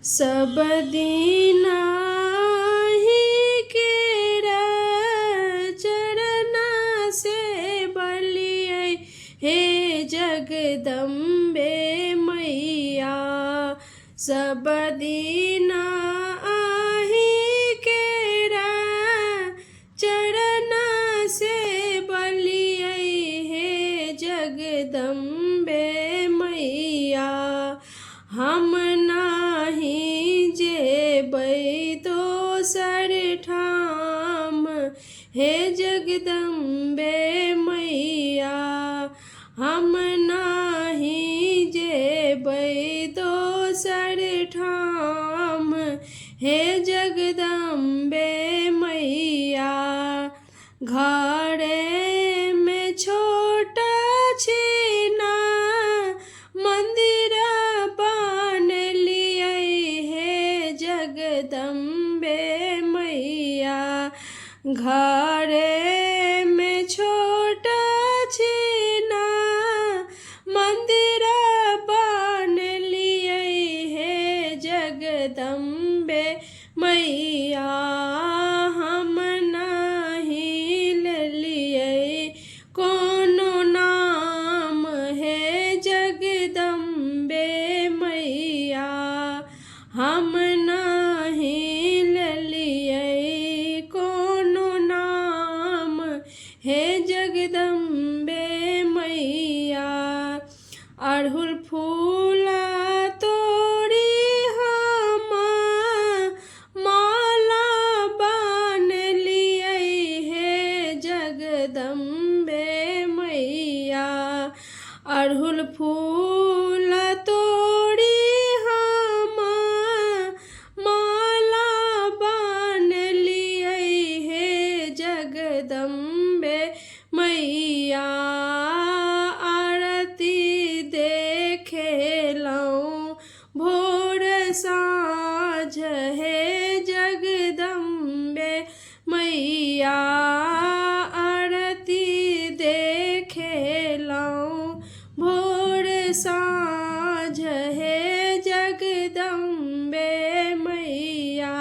सब दीना ही केरा चरना से बलियै हे जगदम्बे मैया। सब दीना आही केरा चरना से बलियै हे जगदम्बे मैया। हम नाही जेबै दोसर ठाम हे जगदम्बे मैया। हम नाही जेबै दोसर ठाम हे जगदम्बे मैया। घरे में छोटा छीना मंदिर बनलियै हे जगदम्बे मैया। घरे में छोटा छीना मंदिर बनलियै हे जगदम्बे मैया। हम नाही लेलियै कोनो नाम हे जगदम्बे मैया। हम नाही लेलियै कोनो नाम हे जगदम्बे मैया। अड़हुल फूल तोड़ी हम माला बनलियै हे जगदम्बे मैया। अड़हुल फूल तोड़ी हम माला बनलियै हे जगदम्बे मैया। आरती देखेलहुँ भोर साँझ हे जगदम्बे मैया। आरती देखेलहुँ भोर साँझ हे जगदम्बे मैया।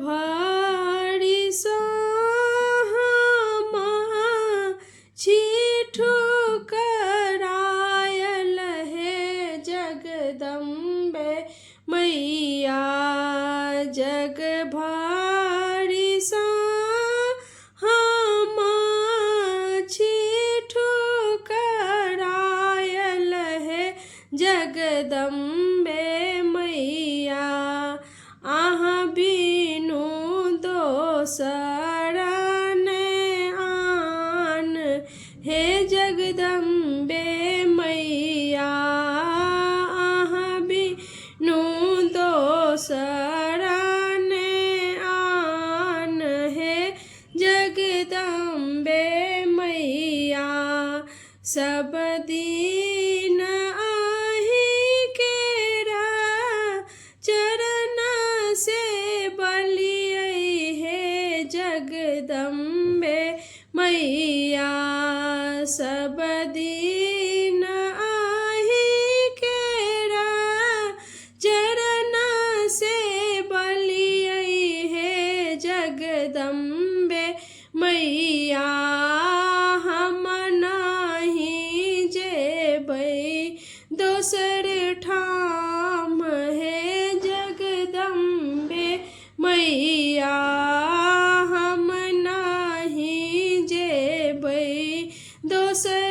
भरी हम छिठू करायल हे जगदम्बे मैया। जग भरी हम छिठू करायल हे जगदम्बे मैया। अहाँ बिनु दोसर ने आन हे जगदम्बे मैया। अहाँ बिनु दोसर ने आन हे जगदम्बे मैया। सब दिन आही केरा चरना से बलियै हे जगदम्बे मैया। सब दिन आही केरा चरना से बलियै हे जगदम्बे मैया। हम नाही जेबै दोसर ठाम हे जगदम्बे मैया। हम नाही जेबै दोसर